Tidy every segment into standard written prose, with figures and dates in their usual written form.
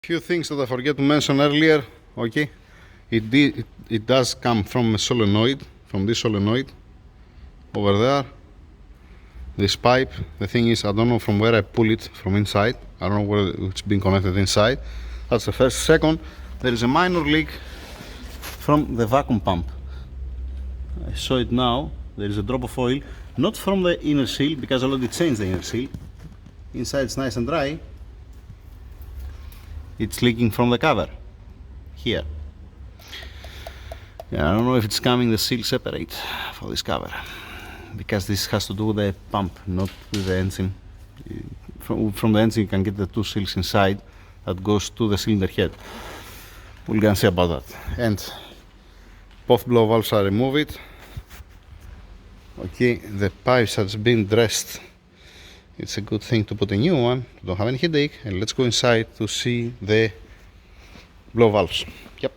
Few things that I forget to mention earlier. Okay, it does come from a solenoid, from this solenoid over there. This pipe. The thing is, I don't know from where I pull it from inside. I don't know where it's been connected inside. That's the first. Second, there is a minor leak from the vacuum pump. I saw it now. There is a drop of oil, not from the inner seal because I already changed the inner seal. Inside it's nice and dry. It's leaking from the cover here. Yeah, I don't know if it's coming the seal separate for this cover, because this has to do with the pump, not with the engine. From the engine you can get the two seals inside that goes to the cylinder head. We're gonna see about that. And both blow valves are removed. Okay, the pipes has been dressed. It's a good thing to put a new one, don't have any headache. And let's go inside to see the blow valves. Yep.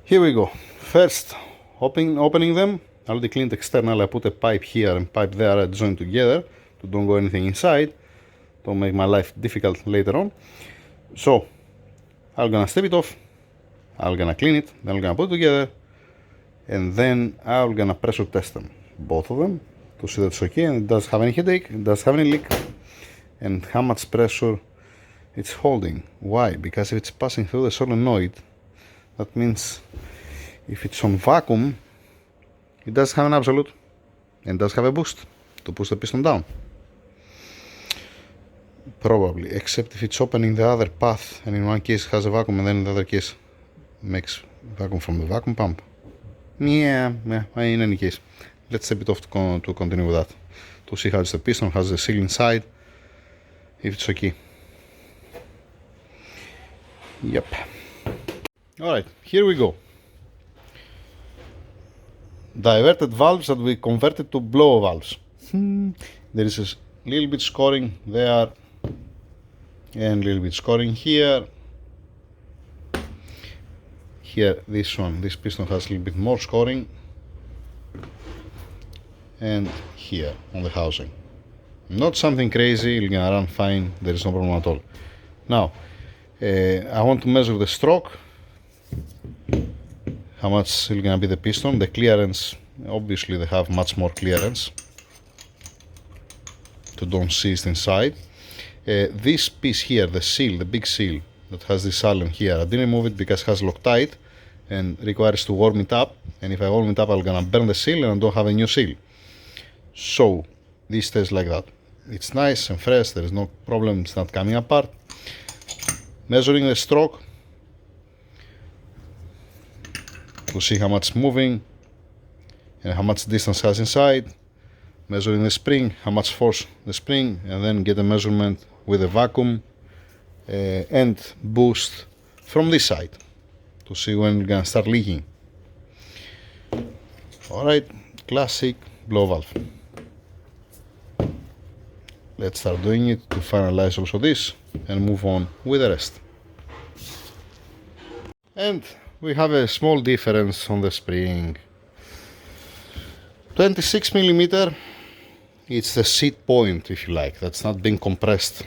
Here we go. First, opening them. I already cleaned external. I put a pipe here and pipe there. I joined together to don't go anything inside. Don't make my life difficult later on. So, I'm gonna step it off. I'm gonna clean it. Then I'm gonna put it together. And then I'm gonna pressure test them, both of them, to see that it's okay and it doesn't have any headache, it doesn't have any leak, and how much pressure it's holding. Why? Because if it's passing through the solenoid, that means if it's on vacuum, it does have an absolute and does have a boost to push the piston down. Probably, except if it's opening the other path and in one case has a vacuum and then in the other case makes vacuum from the vacuum pump. Yeah, in any case, let's step it off to continue with that, to see how it's the piston, has the seal inside, if it's okay. Yep. Alright, here we go. Diverted valves that we converted to blow valves. There is a little bit scoring there and a little bit scoring here. Here, this piston has a little bit more scoring, and here on the housing. Not something crazy, you're gonna run fine, there is no problem at all. Now, I want to measure the stroke, how much is gonna be the piston, the clearance. Obviously, they have much more clearance to don't seized inside. This piece here, the seal, the big seal that has this Allen here, I didn't remove it because it has Loctite and requires to warm it up, and if I warm it up I'm gonna burn the seal and I don't have a new seal. So this stays like that. It's nice and fresh, there is no problem, it's not coming apart. Measuring the stroke to see how much moving and how much distance has inside. Measuring the spring, how much force the spring, and then get a measurement with a vacuum and boost from this side to see when it's gonna start leaking. Alright, classic blow valve. Let's start doing it to finalize also this and move on with the rest. And we have a small difference on the spring. 26 millimeter, it's the seat point, if you like, that's not being compressed,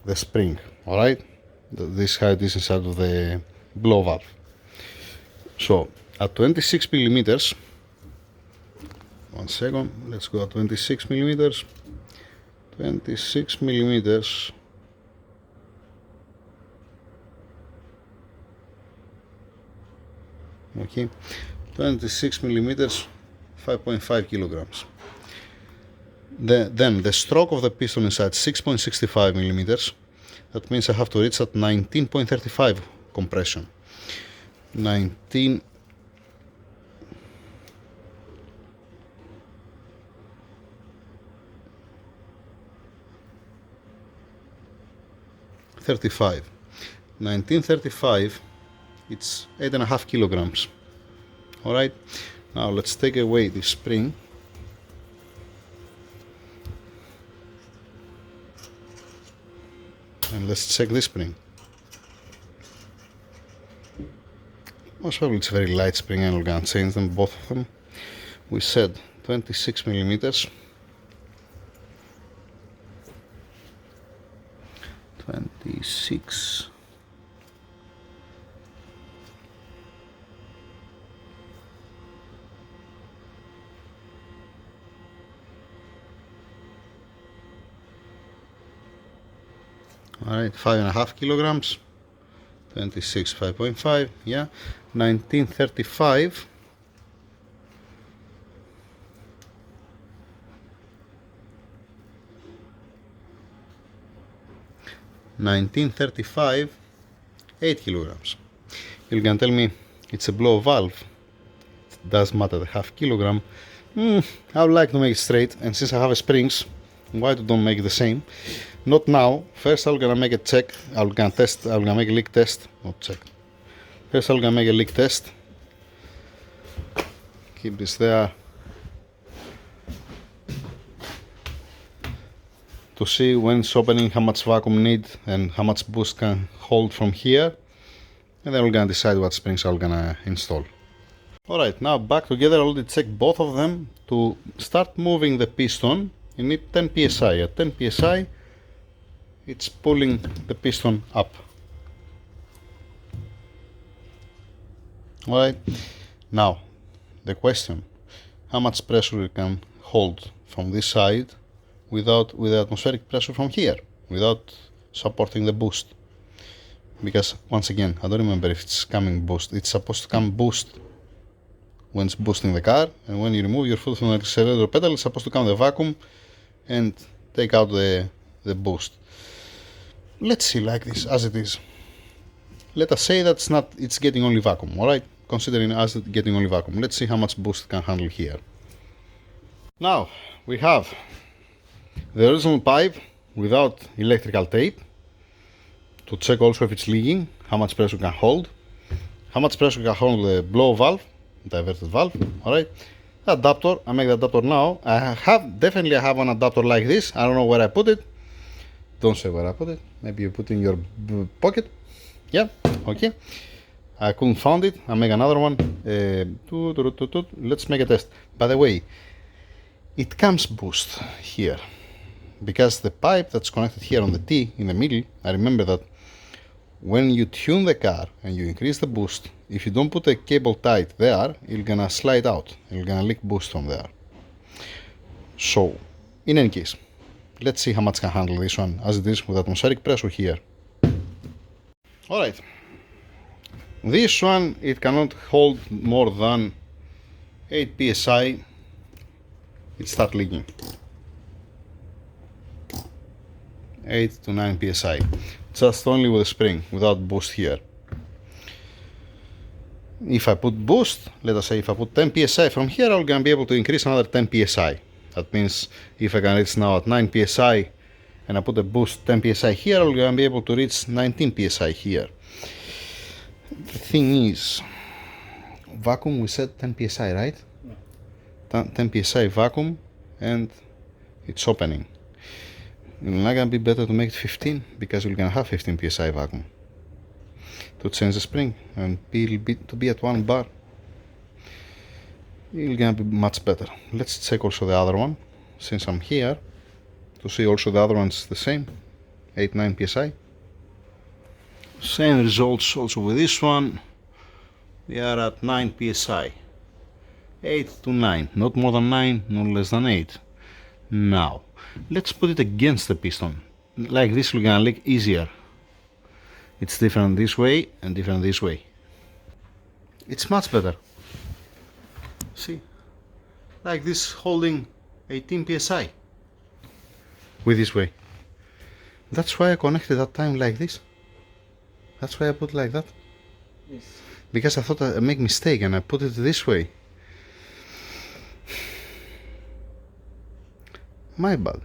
the spring. Alright, this is how it is inside of the blow valve. So at 26 millimeters, one second, let's go at 26 millimeters. 26 millimeters. Okay, 26 millimeters, 5.5 kilograms. Then the stroke of the piston is at 6.65 millimeters. That means I have to reach at 19.35 compression. 19. .35. 1935. It's 8.5 kilograms. All right. Now let's take away the spring. And let's check this spring. Most probably it's a very light spring and we're gonna change them, both of them. We said 26 millimeters. 26 6. Alright, 5.5 kilograms, 26, 5.5, yeah, 1935. $19.35, 8 kilograms. You can tell me it's a blow valve. It does matter the half kilogram. I would like to make it straight, and since I have a springs, why don't make it the same? Not now. First I'm gonna make a check. I'm gonna make a leak test. Not check. First I'm gonna make a leak test. Keep this there. To see when it's opening, how much vacuum need and how much boost can hold from here, and then we're gonna decide what springs I'm gonna install. Alright, now back together. I already checked both of them. To start moving the piston, you need 10 psi. At 10 psi, it's pulling the piston up. Alright, now the question, how much pressure you can hold from this side with the atmospheric pressure from here, without supporting the boost. Because once again, I don't remember if it's coming boost. It's supposed to come boost when it's boosting the car, and when you remove your foot from the accelerator pedal, it's supposed to come the vacuum and take out the boost. Let's see like this, as it is. Let us say that it's getting only vacuum, alright? Considering as it getting only vacuum. Let's see how much boost it can handle here. Now, we have the original pipe without electrical tape, to check also if it's leaking, how much pressure can hold, how much pressure can hold the blow valve, diverted valve, alright. Adapter, I make the adapter now. I definitely have an adapter like this. I don't know where I put it. Don't say where I put it. Maybe you put it in your pocket. Yeah, okay. I couldn't find it. I make another one. Let's make a test. By the way, it comes boost here, because the pipe that's connected here on the T in the middle, I remember that when you tune the car and you increase the boost, if you don't put a cable tight there, it's gonna slide out. It's gonna leak boost from there. So, in any case, let's see how much can handle this one as it is with atmospheric pressure here. Alright. This one, it cannot hold more than 8 psi. It starts leaking. 8 to 9 psi. Just only with a spring, without boost here. If I put boost, let us say if I put 10 psi from here, I'm gonna be able to increase another 10 psi. That means if I can reach now at 9 psi and I put a boost 10 psi here, I'm gonna be able to reach 19 psi here. The thing is, vacuum, we said 10 psi, right? Yeah. 10 psi vacuum, and it's opening. It's not gonna be better to make it 15, because we're gonna have 15 psi vacuum to change the spring and to be at 1 bar. It's gonna be much better. Let's check also the other one, since I'm here, to see also the other one's the same, 8-9 psi. Same results also with this one. We are at 9 psi, 8 to 9, not more than 9, not less than 8. Now let's put it against the piston. Like this, we're gonna leak easier. It's different this way and different this way. It's much better. See, like this, holding 18 psi with this way. That's why I connected that time like this. That's why I put like that. Yes. Because I thought I make mistake and I put it this way. My bad.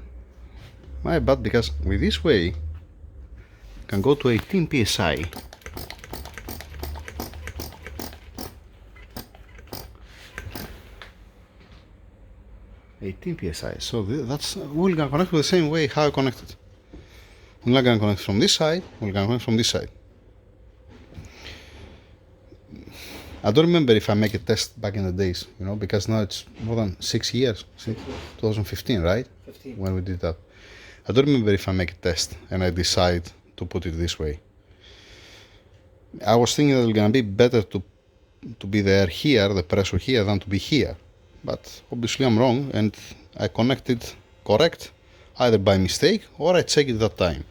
My bad, because with this way I can go to 18 psi. So that's, we're gonna connect with the same way how I connected. We're not gonna connect from this side, we're gonna connect from this side. I don't remember if I make a test back in the days, you know, because now it's more than 6 years, since 2015, right? 15. When we did that. I don't remember if I make a test and I decide to put it this way. I was thinking that it's gonna be better to be there here, the pressure here, than to be here. But obviously I'm wrong, and I connected correct either by mistake or I checked it that time.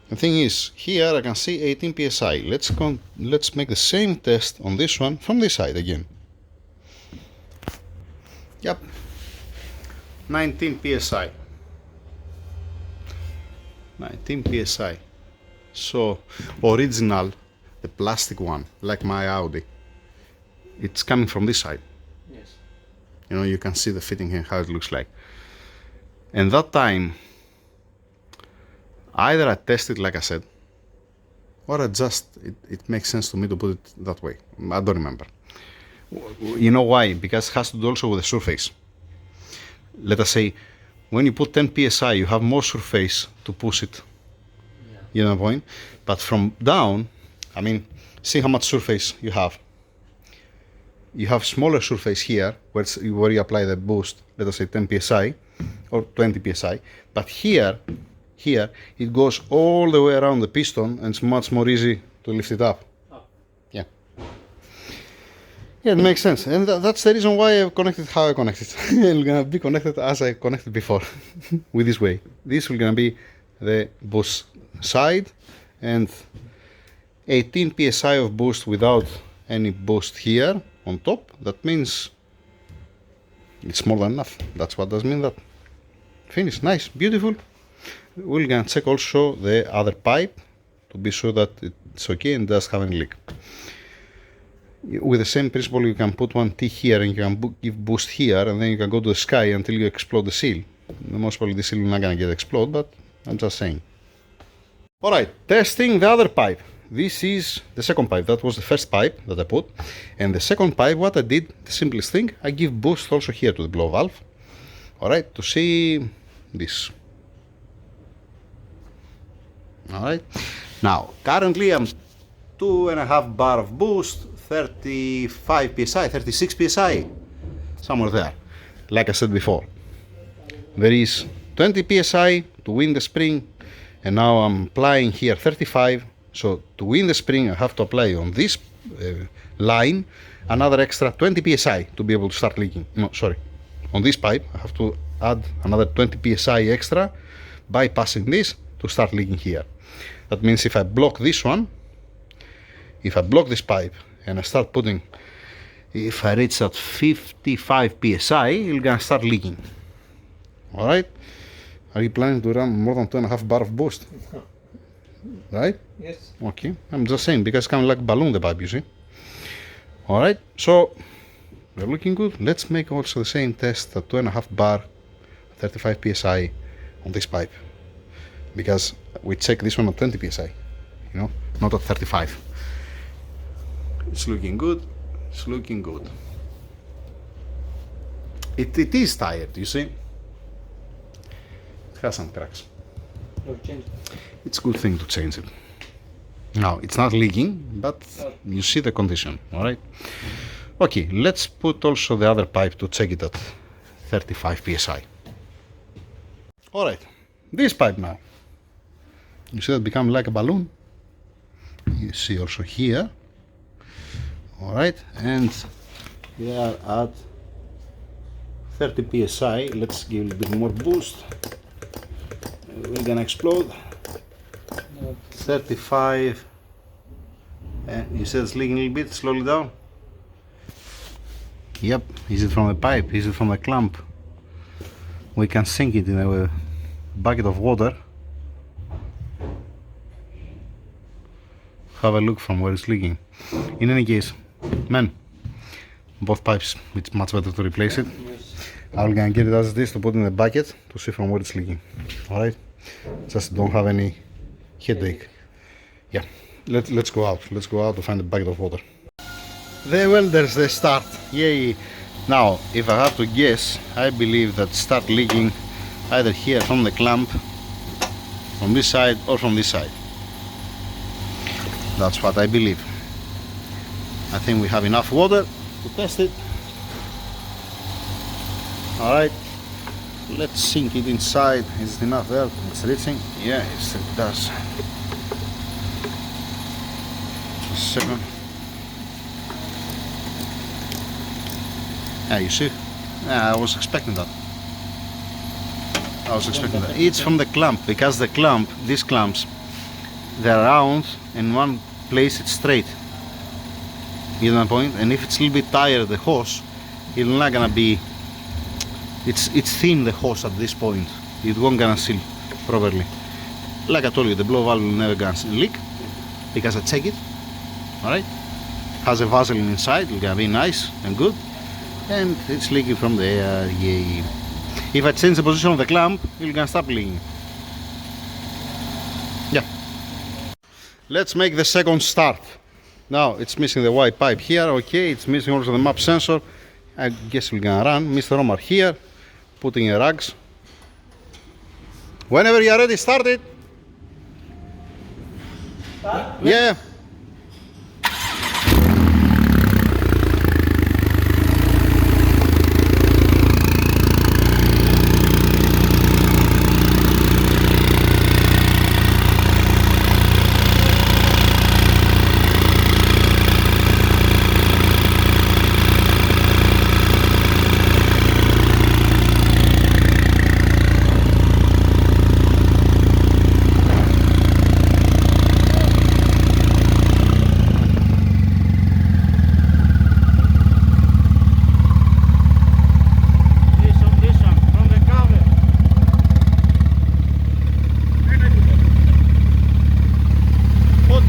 The thing is, here I can see 18 psi. Let's make the same test on this one from this side again. Yep, 19 psi. 19 psi. So original, the plastic one, like my Audi, it's coming from this side. Yes. You know, you can see the fitting here, how it looks like. And that time, either I tested like I said, or I just, it makes sense to me to put it that way. I don't remember. You know why? Because it has to do also with the surface. Let us say, when you put 10 psi, you have more surface to push it. Yeah. You know the point? But from down, I mean, see how much surface you have. You have smaller surface here, where you apply the boost, let us say 10 psi or 20 psi. But here, it goes all the way around the piston, and it's much more easy to lift it up. Oh. Yeah. Yeah, it makes sense. And that's the reason why I've connected how I connected. It's gonna be connected as I connected before, with this way. This will gonna be the boost side, and 18 psi of boost without any boost here on top. That means it's more than enough. That's what does mean that. Finish. Nice, beautiful. We're gonna check also the other pipe to be sure that it's okay and doesn't have any leak. With the same principle, you can put one T here and you can give boost here, and then you can go to the sky until you explode the seal. Most probably the seal is not gonna get explode, but I'm just saying. Alright, testing the other pipe. This is the second pipe. That was the first pipe that I put. And the second pipe, what I did, the simplest thing, I give boost also here to the blow valve. Alright, to see this. Alright, now currently I'm 2.5 bar of boost, 35 psi, 36 psi, somewhere there. Like I said before, there is 20 psi to win the spring, and now I'm applying here 35. So to win the spring, I have to apply on this line another extra 20 psi to be able to start leaking. No, sorry, on this pipe I have to add another 20 psi extra bypassing this to start leaking here. That means if I block this one, if I block this pipe and I start putting, if I reach at 55 psi, it's gonna start leaking. Alright? Are you planning to run more than 2.5 bar of boost? Right? Yes. Okay, I'm just saying, because it's kind of like balloon the pipe, you see. Alright, so we're looking good. Let's make also the same test at 2.5 bar, 35 psi on this pipe, because we check this one at 20 psi, you know, not at 35. It's looking good. It's looking good. It is tired, you see. It has some cracks. No, change. It's a good thing to change it. Now, it's not leaking, but you see the condition, alright? Okay, let's put also the other pipe to check it at 35 psi. Alright, this pipe now. You see that become like a balloon? You see also here. Alright, and we are at 30 psi. Let's give a bit more boost. We're gonna explode. 35, and you said it's leaking a little bit, slowly down. Yep, is it from the pipe? Is it from the clamp? We can sink it in a bucket of water. Have a look from where it's leaking. In any case, man, both pipes, it's much better to replace it. I'm gonna get it as it is to put in the bucket to see from where it's leaking. Alright, just don't have any headache. Yeah, let's go out. Let's go out to find a bucket of water. The welders, they start. Yay! Now, if I have to guess, I believe that start leaking either here from the clamp, from this side, or from this side. That's what I believe. I think we have enough water to test it. Alright, Let's sink it inside. Is it enough there? It's reaching. Yeah, it does. A second. Yeah, you see? Yeah, I was expecting that. It's from the clamp, because the clamp, these clamps, they're round and one place it's straight. You know the point? And if it's a little bit tighter, the hose, it's not gonna be. It's thin, the hose at this point. It won't gonna seal properly. Like I told you, the blow valve will never gonna leak because I check it. All right, has a Vaseline inside. It's gonna be nice and good, and it's leaking from there. Yay! If I change the position of the clamp, it's gonna stop leaking. Yeah. Let's make the second start. Now it's missing the white pipe here. Okay, it's missing also the map sensor. I guess we're gonna run. Mr. Omar here, putting in rags. Whenever you're ready, start it. Start? Yeah.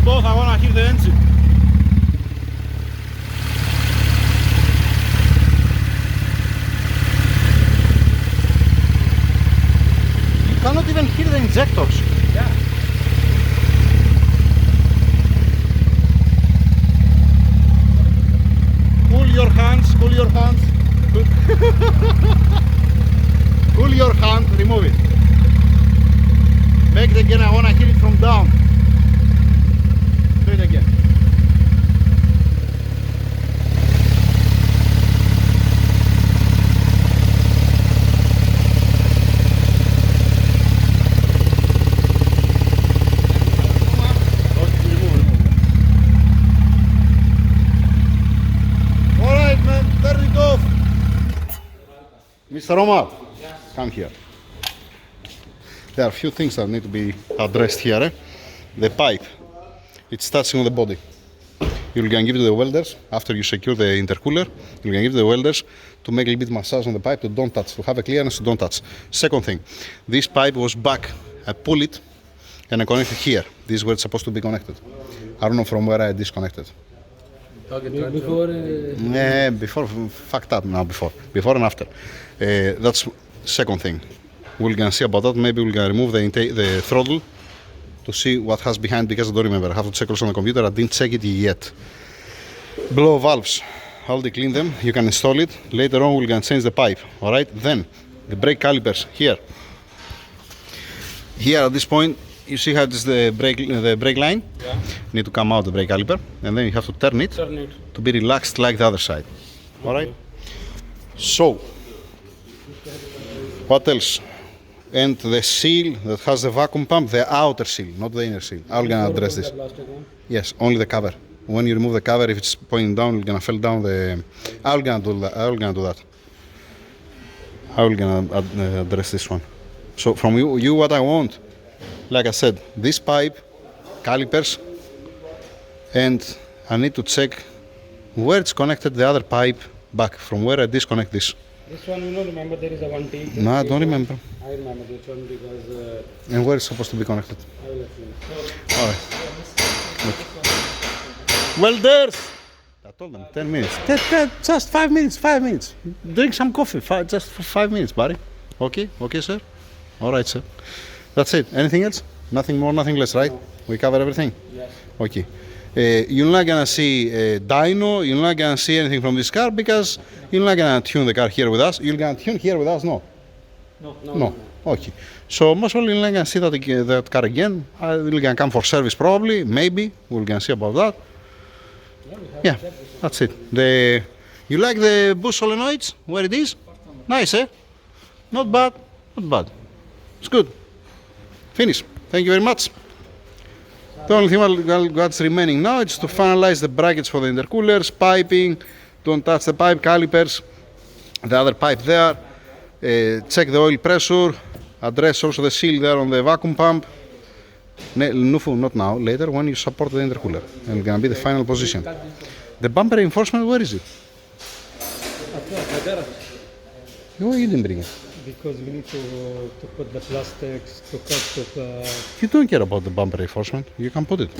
Both, I want to hear the engine. You cannot even hear the injectors. Yeah. Cool your hands, cool your hands. Cool your hand, remove it. Make it again, I want to hear it from down. Do it again. Alright man, turn it off. Mr. Omar, come here. There are a few things that need to be addressed here. The pipe. It's touching on the body. You're going to give it to the welders after you secure the intercooler. You're going to give it to the welders to make a little bit massage on the pipe to don't touch, to have a clearance to don't touch. Second thing, this pipe was back. I pull it and I connect it here. This is where it's supposed to be connected. I don't know from where I disconnected. Okay, before. Before, fucked up now. Before and after. That's second thing. We're gonna see about that. Maybe we're gonna remove the throttle to see what has behind, because I don't remember. I have to check also on the computer. I didn't check it yet. Blow valves. I'll clean them. You can install it. Later on, we're gonna change the pipe. All right. Then the brake calipers here. Here at this point, you see how it is the brake line. Yeah. Need to come out the brake caliper, and then you have to turn it to be relaxed like the other side. All right. So, what else? And the seal that has the vacuum pump, the outer seal, not the inner seal. I'm gonna address this. Yes, only the cover. When you remove the cover, if it's pointing down, it's gonna fall down the. I'm gonna do that. I'm gonna address this one. So from you, what I want, like I said, this pipe, calipers, and I need to check where it's connected the other pipe back, from where I disconnect this. This one, you know, remember there is a one tape. No, I don't remember. I remember this one because. And where it's supposed to be connected? I will let you know. All right. Welders! I told them 10 minutes. Just 5 minutes, 5 minutes. Drink some coffee, just for 5 minutes, buddy. Okay? Okay, sir? All right, sir. That's it. Anything else? Nothing more, nothing less, right? No. We cover everything? Yes. Okay. You're not gonna see a dyno, you're not gonna see anything from this car because you're not gonna tune the car here with us. You're gonna tune here with us, no? No. Okay. So most probably you're not gonna see that car again. You're gonna come for service probably, maybe. We're gonna see about that. Yeah, that's it. You like the boost solenoids? Where it is? Nice, eh? Not bad. Not bad. It's good. Finish. Thank you very much. The only thing that's remaining now is to finalize the brackets for the intercoolers, piping, don't touch the pipe, calipers, the other pipe there, check the oil pressure, address also the seal there on the vacuum pump. Nufu, not now, later when you support the intercooler, and it's gonna be the final position. The bumper reinforcement, where is it? Why you didn't bring it? Because we need to put the plastics, to cut, You don't care about the bumper reinforcement, you can put it,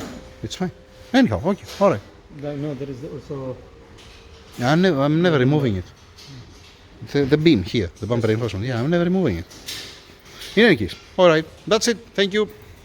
it's fine. Anyhow, okay, alright. no, there is also... I'm never removing it. The beam here, the bumper reinforcement, yeah, I'm never removing it. In any case, alright, that's it, thank you.